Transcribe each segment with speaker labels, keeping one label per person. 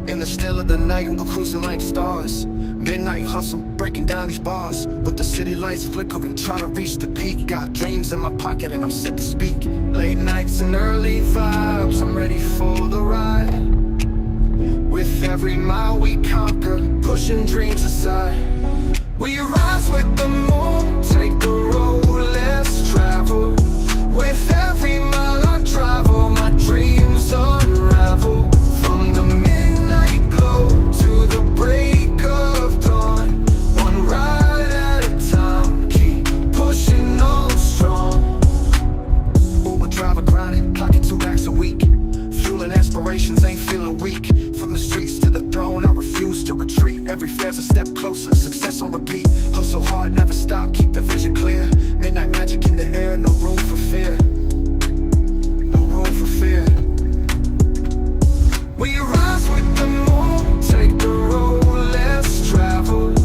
Speaker 1: In the still of the night, we're cruising like stars. Midnight hustle, breaking down these bars. With the city lights flickering, trying to reach the peak. Got dreams in my pocket and I'm set to speak. Late nights and early vibes, I'm ready for the ride. With every mile we conquer, pushing dreams aside. We rise with the moon, take the road less traveled. With every mile I travel, my dreams unravel. From the midnight glow to the break of dawn, one ride at a time, keep pushing on strong. Uber driver grinding, clocking 2 racks a week. Fueling aspirations, ain't feeling weak. From the streets to the throne, I refuse to retreat. Every fair's a step closer, success on repeat. Hustle hard, never stop, keep the vision clear. Midnight magic in the air, no room for fear. No room for fear. We rise with the moon, take the road less traveled.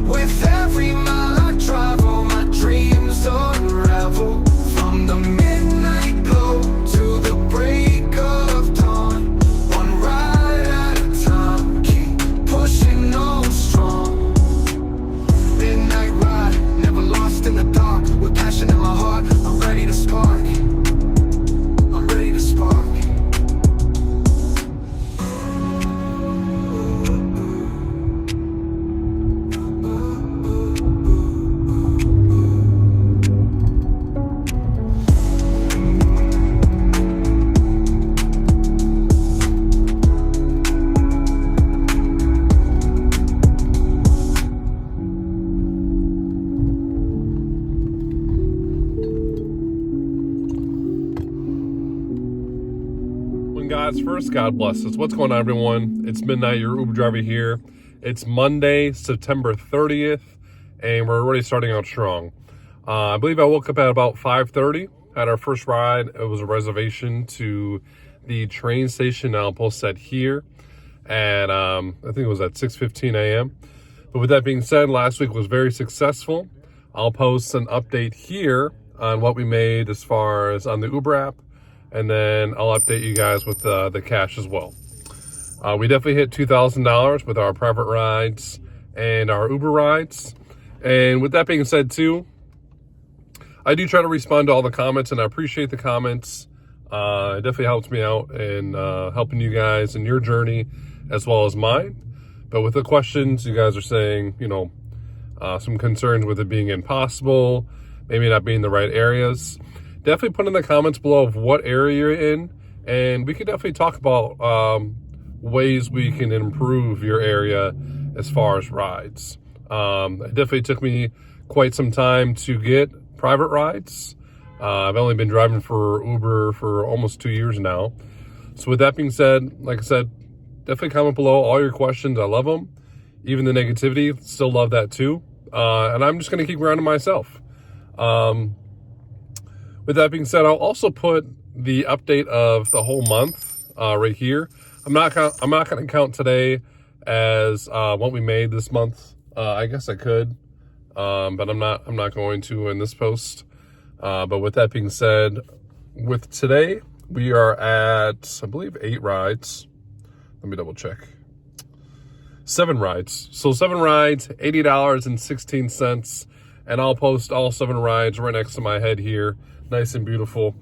Speaker 1: With every mile I travel, my dreams unravel. From the midnight glow to the break of dawn, one ride at a time, keep pushing on strong. Midnight ride, never lost in the dark. With passion in my heart, I'm ready to spark. I'm ready to spark.
Speaker 2: God's first, God bless us. What's going on, everyone? It's midnight, your Uber driver here. It's Monday, September 30th, and we're already starting out strong. I believe I woke up at about 5:30, had our first ride. It was a reservation to the train station now posted here, and I think it was at 6:15 a.m. But with that being said, last week was very successful. I'll post an update here on what we made as far as on the Uber app, and then I'll update you guys with the cash as well. We definitely hit $2,000 with our private rides and our Uber rides. And with that being said too, I do try to respond to all the comments, and I appreciate the comments. It definitely helps me out in helping you guys in your journey as well as mine. But with the questions, you guys are saying, some concerns with it being impossible, maybe not being the right areas. Definitely put in the comments below of what area you're in, and we could definitely talk about ways we can improve your area as far as rides. It definitely took me quite some time to get private rides. I've only been driving for Uber for almost 2 years now. So with that being said, like I said, definitely comment below all your questions. I love them. Even the negativity, still love that too. And I'm just going to keep grounding myself. With that being said, I'll also put the update of the whole month right here. I'm not going to count today as what we made this month. I guess I could, but I'm not going to in this post. But with that being said, with today we are at, I believe, 8 rides. Let me double check. 7 rides. So 7 rides, $80.16, and I'll post all 7 rides right next to my head here. Nice and beautiful.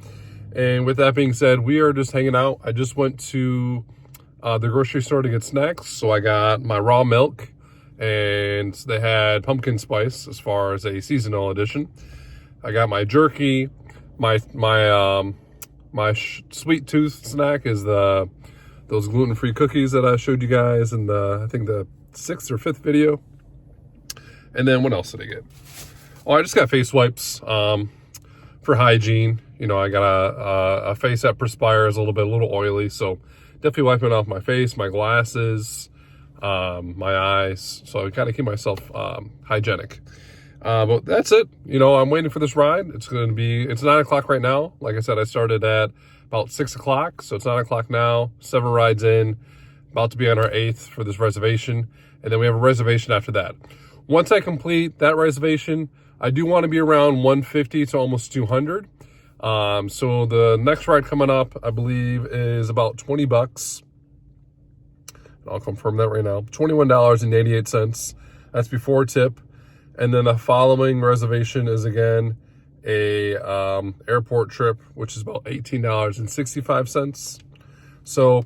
Speaker 2: And with that being said, we are just hanging out. I just went to the grocery store to get snacks. So I got my raw milk, and they had pumpkin spice as far as a seasonal edition. I got my jerky. My sweet tooth snack is those gluten-free cookies that I showed you guys in I think the 6th or 5th video. And then what else did I get? Oh, I just got face wipes. For hygiene, I got a face that perspires a little oily, so definitely wiping off my face, my glasses, my eyes, so I kind of keep myself hygienic. But that's it. I'm waiting for this ride. It's 9 o'clock right now. Like I said, I started at about 6 o'clock, so it's 9 o'clock now. 7 rides in, about to be on our 8th for this reservation, and then we have a reservation after that. Once I complete that reservation, I do want to be around 150 to almost 200. So the next ride coming up, I believe, is about $20. I'll confirm that right now. $21.88. That's before tip. And then the following reservation is again a airport trip, which is about $18.65. So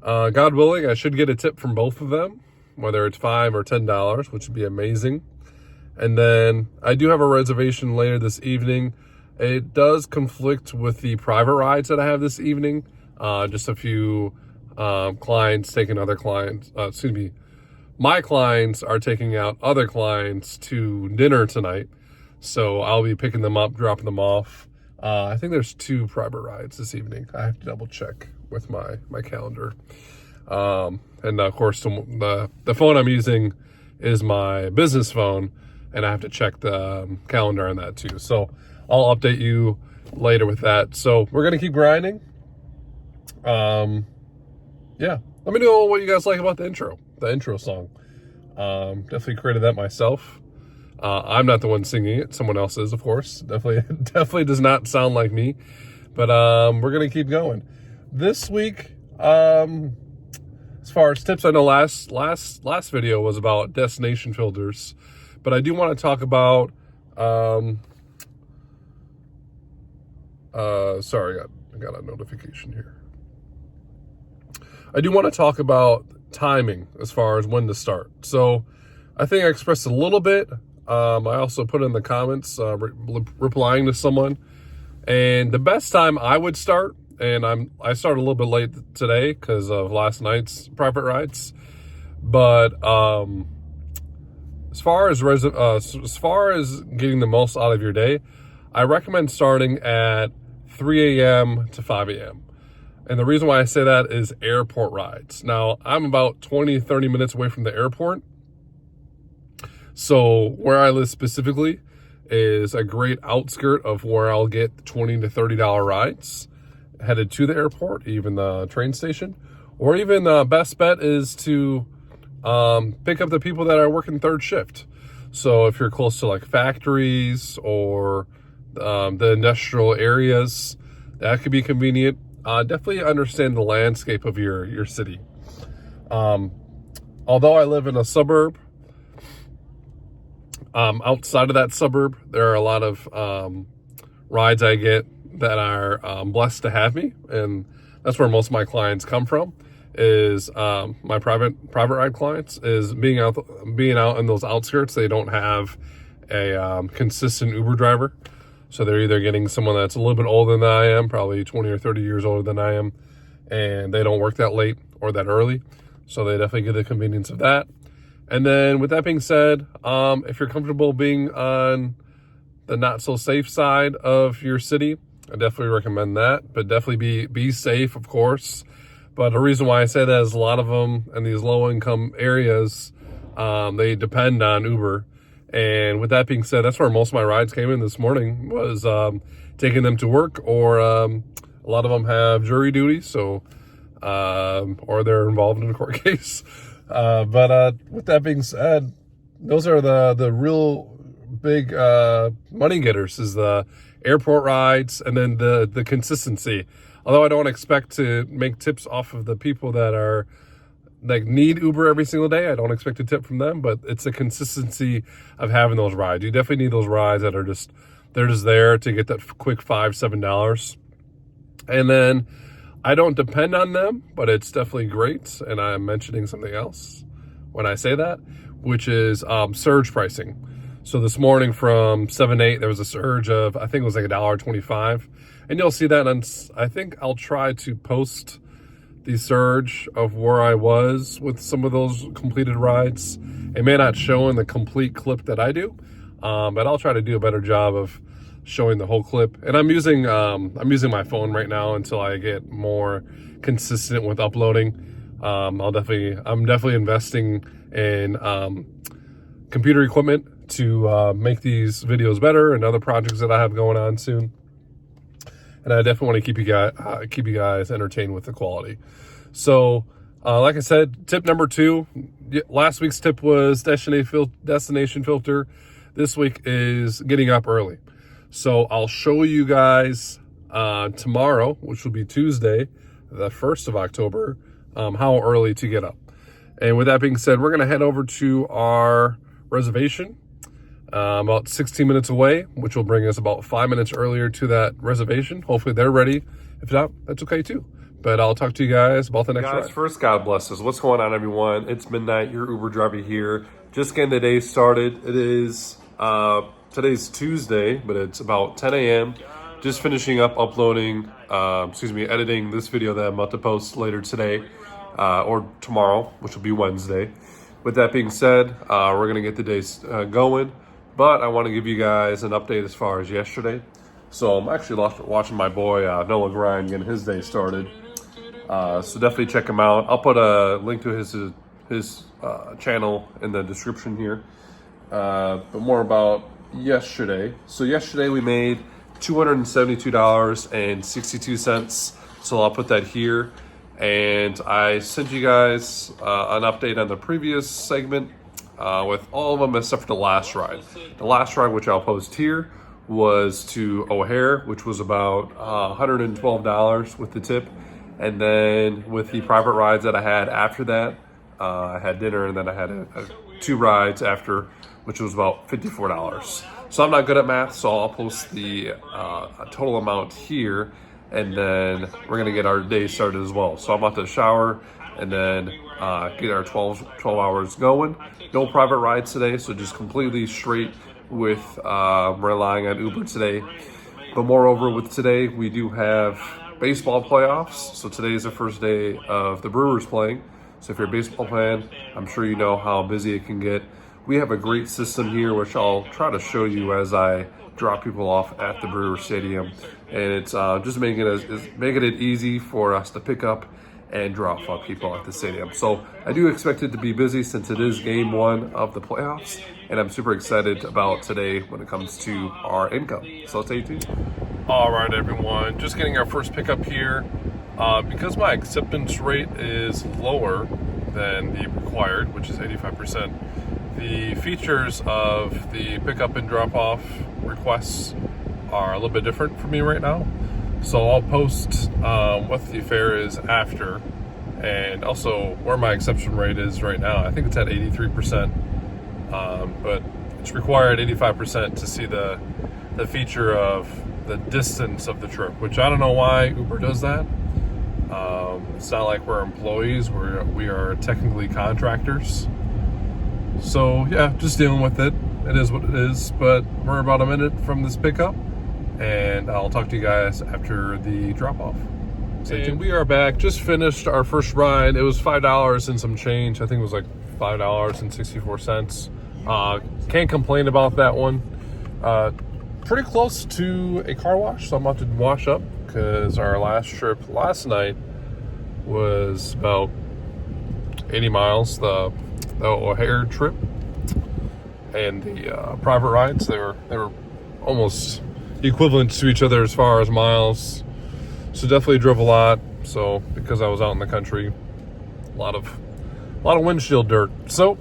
Speaker 2: God willing, I should get a tip from both of them, whether it's $5 or $10, which would be amazing. And then I do have a reservation later this evening. It does conflict with the private rides that I have this evening. Just a few clients taking other clients, my clients are taking out other clients to dinner tonight. So I'll be picking them up, dropping them off. I think there's 2 private rides this evening. I have to double check with my calendar. And of course, the phone I'm using is my business phone, and I have to check the calendar on that too. So I'll update you later with that. So we're going to keep grinding. Yeah. Let me know what you guys like about the intro song. Definitely created that myself. I'm not the one singing it. Someone else is, of course. Definitely does not sound like me. But we're going to keep going. This week, as far as tips, I know last video was about destination filters. But I do want to talk about, sorry, I got a notification here. I do want to talk about timing as far as when to start. So I think I expressed a little bit. I also put in the comments, replying to someone. And the best time I would start, and I started a little bit late today because of last night's private rides. But as far as getting the most out of your day, I recommend starting at 3 a.m. to 5 a.m. And the reason why I say that is airport rides. Now, I'm about 20-30 minutes away from the airport. So where I live specifically is a great outskirt of where I'll get $20 to $30 rides headed to the airport, even the train station. Or even best bet is to pick up the people that are working third shift. So if you're close to like factories or the industrial areas, that could be convenient. Definitely understand the landscape of your city. Although I live in a suburb, outside of that suburb, there are a lot of rides I get that are blessed to have me, and that's where most of my clients come from. Is my private ride clients is being out in those outskirts. They don't have a consistent Uber driver. So they're either getting someone that's a little bit older than I am, probably 20 or 30 years older than I am, and they don't work that late or that early. So they definitely get the convenience of that. And then with that being said, if you're comfortable being on the not so safe side of your city, I definitely recommend that. But definitely be safe, of course. But the reason why I say that is a lot of them in these low income areas, they depend on Uber. And with that being said, that's where most of my rides came in this morning, was taking them to work, or a lot of them have jury duty, so or they're involved in a court case. But with that being said, those are the real big money getters, is the airport rides, and then the consistency. Although I don't expect to make tips off of the people that are need Uber every single day. I don't expect a tip from them, but it's the consistency of having those rides. You definitely need those rides that are just there to get that quick $5-7. And then I don't depend on them, but it's definitely great. And I'm mentioning something else when I say that, which is surge pricing. So this morning from 7 to 8, there was a surge of, I think it was like $1.25. And you'll see that on, I think I'll try to post the surge of where I was with some of those completed rides. It may not show in the complete clip that I do, but I'll try to do a better job of showing the whole clip. And I'm using my phone right now until I get more consistent with uploading. I'm definitely investing in computer equipment to make these videos better, and other projects that I have going on soon. And I definitely want to keep you guys entertained with the quality. So, like I said, tip number 2. Last week's tip was destination filter. This week is getting up early. So I'll show you guys tomorrow, which will be Tuesday, the 1st of October, how early to get up. And with that being said, we're going to head over to our reservation, about 16 minutes away, which will bring us about 5 minutes earlier to that reservation. Hopefully they're ready. If not, that's okay too. But I'll talk to you guys about the next ride. First, God bless us. What's going on, everyone? It's midnight. Your Uber driver here. Just getting the day started. It is today's Tuesday, but it's about 10 a.m. Just finishing up uploading, editing this video that I'm about to post later today or tomorrow, which will be Wednesday. With that being said, we're gonna get the day going, but I want to give you guys an update as far as yesterday. So I'm actually watching my boy Noah Grind getting his day started. So definitely check him out. I'll put a link to his channel in the description here. But more about yesterday. So yesterday we made $272.62. So I'll put that here. And I sent you guys an update on the previous segment with all of them except for the last ride. The last ride, which I'll post here, was to O'Hare, which was about $112 with the tip. And then with the private rides that I had after that, I had dinner and then I had two rides after, which was about $54. So I'm not good at math, so I'll post the total amount here, and then we're gonna get our day started as well. So I'm about to shower and then get our 12 hours going. No private rides today, so just completely straight with relying on Uber today. But moreover, with today, we do have baseball playoffs. So today is the first day of the Brewers playing. So if you're a baseball fan, I'm sure you know how busy it can get. We have a great system here, which I'll try to show you as I drop people off at the Brewer Stadium. And it's just making it easy for us to pick up and drop off people at the stadium. So I do expect it to be busy since it is game one of the playoffs. And I'm super excited about today when it comes to our income. So stay tuned. All right, everyone, just getting our first pickup here. Because my acceptance rate is lower than the required, which is 85%, the features of the pickup and drop off requests are a little bit different for me right now. So I'll post what the fare is after, and also where my acceptance rate is right now. I think it's at 83%, but it's required 85% to see the feature of the distance of the trip, which I don't know why Uber does that. It's not like we're employees, we are technically contractors. So yeah, just dealing with it. It is what it is, but we're about a minute from this pickup, and I'll talk to you guys after the drop-off. And we are back. Just finished our first ride. It was $5 and some change. I think it was like $5.64. Can't complain about that one. Pretty close to a car wash, so I'm about to wash up because our last trip last night was about 80 miles. The O'Hare trip and the private rides, they were almost equivalent to each other as far as miles. So definitely drove a lot. So because I was out in the country, a lot of windshield dirt. So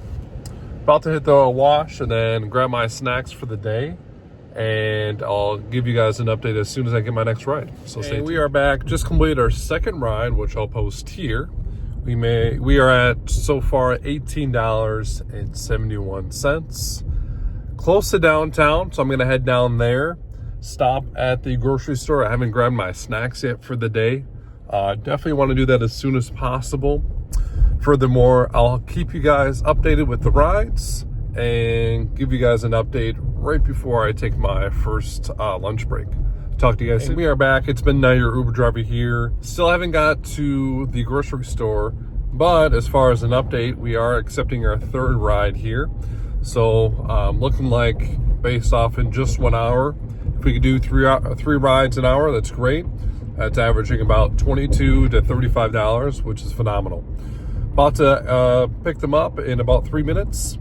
Speaker 2: about to hit the wash and then grab my snacks for the day, and I'll give you guys an update as soon as I get my next ride. So stay tuned. We are back. Just completed our second ride, which I'll post here. We are at so far $18.71. Close to downtown, so I'm gonna head down there, stop at the grocery store. I haven't grabbed my snacks yet for the day. Definitely want to do that as soon as possible. Furthermore, I'll keep you guys updated with the rides and give you guys an update right before I take my first lunch break. Talk to you guys soon. We are back. It's been your Uber driver here. Still haven't got to the grocery store, but as far as an update, we are accepting our third ride here. So looking like, based off in just 1 hour, if we could do three rides an hour, that's great. That's averaging about $22 to $35, which is phenomenal. About to pick them up in about 3 minutes.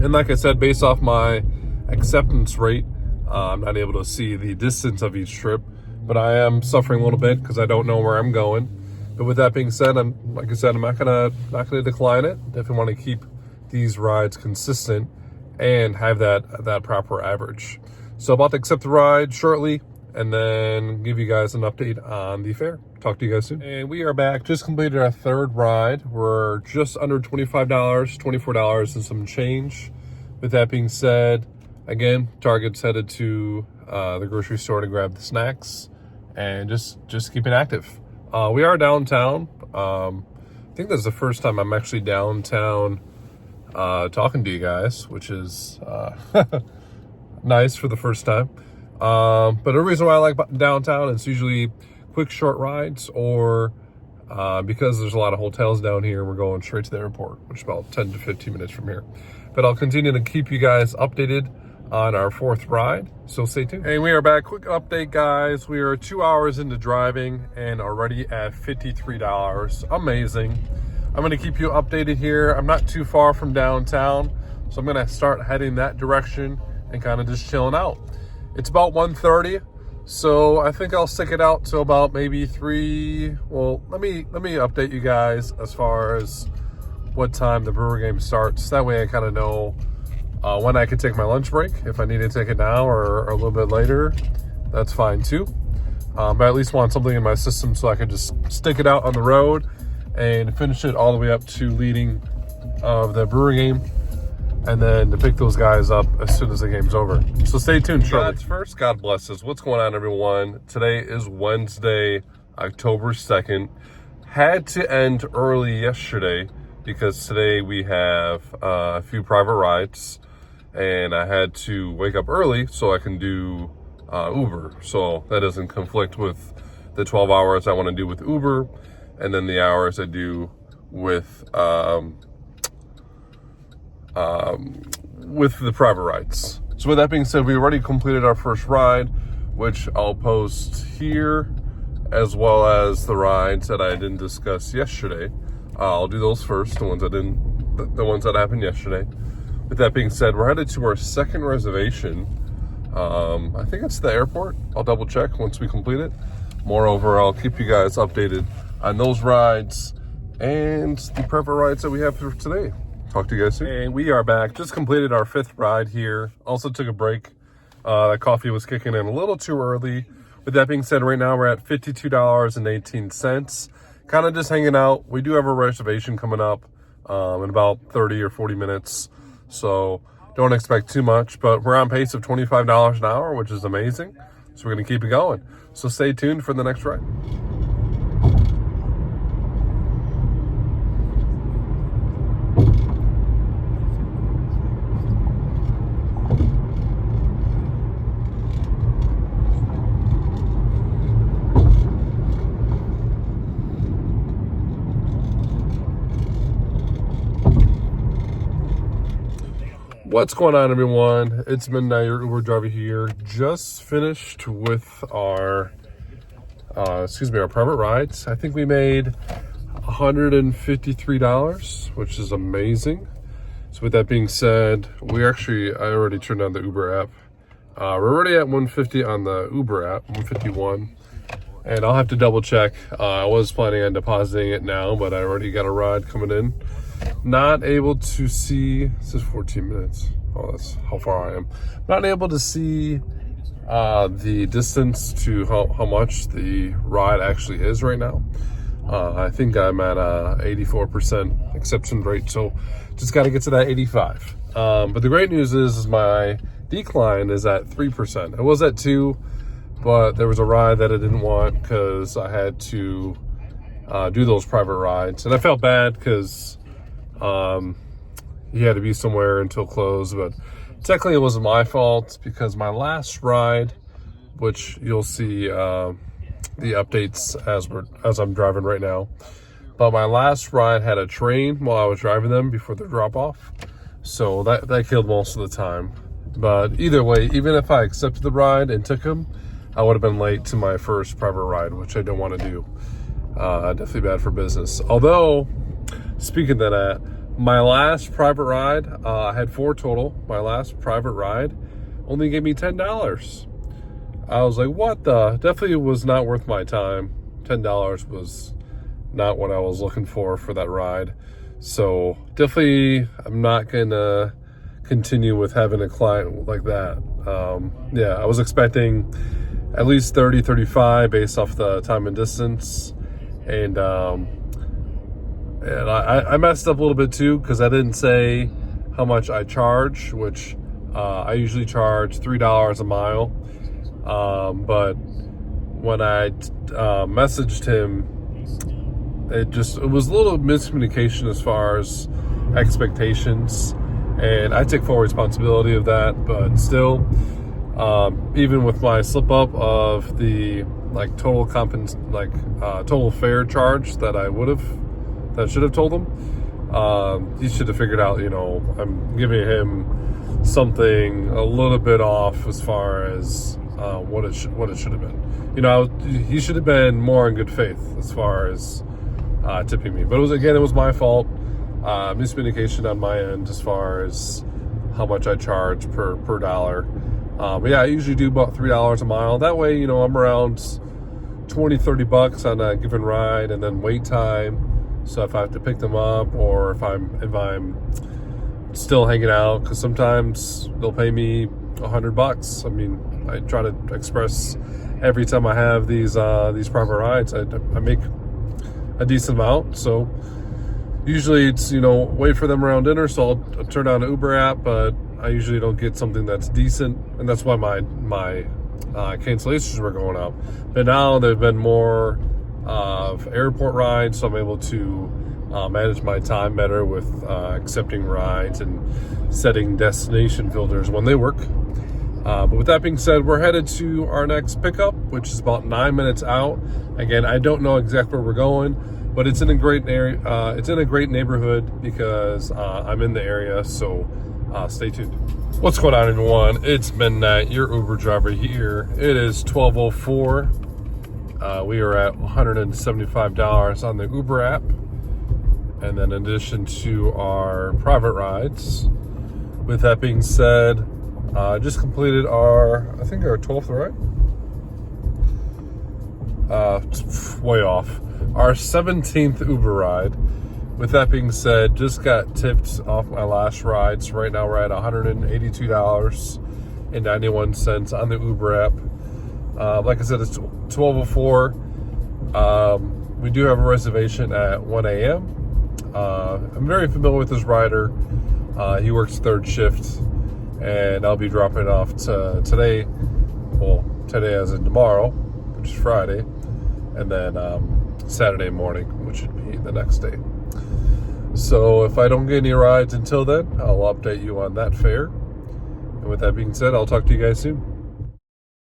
Speaker 2: And like I said, based off my acceptance rate, I'm not able to see the distance of each trip, but I am suffering a little bit because I don't know where I'm going. But with that being said, I'm not gonna decline it. Definitely want to keep these rides consistent and have that proper average. So about to accept the ride shortly, and then give you guys an update on the fare. Talk to you guys soon. And we are back. Just completed our third ride. We're just under $25, $24 and some change. With that being said, again, Target's headed to the grocery store to grab the snacks and just keep it active. We are downtown. I think that's the first time I'm actually downtown talking to you guys, which is nice for the first time. But the reason why I like downtown is usually quick short rides, or because there's a lot of hotels down here, we're going straight to the airport, which is about 10 to 15 minutes from here. But I'll continue to keep you guys updated on our fourth ride, so stay tuned. And we are back. Quick update, guys. We are 2 hours into driving and already at $53. Amazing. I'm going to keep you updated here. I'm not too far from downtown, so I'm going to start heading that direction and kind of just chilling out. It's about 1:30, so I think I'll stick it out till about maybe 3. Well, let me update you guys as far as what time the Brewer game starts. That way I kind of know when I could take my lunch break. If I need to take it now or a little bit later, that's fine too. But I at least want something in my system so I can just stick it out on the road and finish it all the way up to leading of the Brewer game, and then to pick those guys up as soon as the game's over. So stay tuned shortly. God's first, God bless us. What's going on, everyone? Today is Wednesday, October 2nd. Had to end early yesterday because today we have a few private rides, and I had to wake up early so I can do Uber. So that doesn't conflict with the 12 hours I want to do with Uber, and then the hours I do with the private rides. So with that being said, we already completed our first ride, which I'll post here, as well as the rides that I didn't discuss yesterday. I'll do those first, the ones that happened yesterday. With that being said, we're headed to our second reservation. I think it's the airport. I'll double check once we complete it. Moreover, I'll keep you guys updated on those rides and the private rides that we have for today. Talk to you guys soon. And we are back. Just completed our fifth ride here. Also took a break. That coffee was kicking in a little too early. With that being said, right now we're at $52.18. Kind of just hanging out. We do have a reservation coming up in about 30 or 40 minutes. So don't expect too much, but we're on pace of $25 an hour, which is amazing. So we're going to keep it going. So stay tuned for the next ride. What's going on, everyone? It's Midnight, your Uber driver here. Just finished with our private rides. I think we made $153, which is amazing. So with that being said, I already turned on the Uber app. We're already at 150 on the Uber app, 151. And I'll have to double check. I was planning on depositing it now, but I already got a ride coming in. Not able to see, this is 14 minutes. Oh, that's how far I am. Not able to see the distance to how much the ride actually is right now. I think I'm at 84% acceptance rate, so just got to get to that 85. But the great news is my decline is at 3%. It was at 2, but there was a ride that I didn't want because I had to do those private rides, and I felt bad because he had to be somewhere until close, but technically it wasn't my fault because my last ride, which you'll see the updates as I'm driving right now, but my last ride had a train while I was driving them before the drop off, so that killed most of the time. But either way, even if I accepted the ride and took him, I would have been late to my first private ride, which I don't want to do. Definitely bad for business. Although, speaking of that, my last private ride, I had 4 total. My last private ride only gave me $10. I was like, what the? Definitely was not worth my time. $10 was not what I was looking for that ride. So definitely, I'm not going to continue with having a client like that. Yeah, I was expecting at least 30, 35 based off the time and distance. And I messed up a little bit too because I didn't say how much I charge, which I usually charge $3 a mile. But when I messaged him, it was a little miscommunication as far as expectations, and I take full responsibility of that. But still, even with my slip up of the total total fare charge that I should have told him, he should have figured out, I'm giving him something a little bit off as far as what it should have been. He should have been more in good faith as far as tipping me. But it was my fault. Miscommunication on my end as far as how much I charge per dollar. But yeah, I usually do about $3 a mile. That way, I'm around $20-$30 on a given ride, and then wait time. So if I have to pick them up, or if I'm still hanging out, because sometimes they'll pay me $100. I mean, I try to express every time I have these private rides, I make a decent amount. So usually it's wait for them around dinner, so I'll turn on an Uber app, but I usually don't get something that's decent, and that's why my cancellations were going up. But now there've been more of airport rides, so I'm able to manage my time better with accepting rides and setting destination filters when they work. But with that being said, we're headed to our next pickup, which is about 9 minutes out. Again, I don't know exactly where we're going, but it's in a great area. It's in a great neighborhood because I'm in the area. So stay tuned. What's going on, everyone? It's midnight. Your Uber driver here. It is 12:04. We are at $175 on the Uber app, and then in addition to our private rides. With that being said, just completed our 12th ride. Way off. Our 17th Uber ride. With that being said, just got tipped off my last ride. So right now we're at $182.91 on the Uber app. Like I said, it's 12:04. We do have a reservation at 1 a.m. I'm very familiar with this rider. He works third shift, and I'll be dropping it off today. Well, today as in tomorrow, which is Friday, and then Saturday morning, which should be the next day. So if I don't get any rides until then, I'll update you on that fare. And with that being said, I'll talk to you guys soon.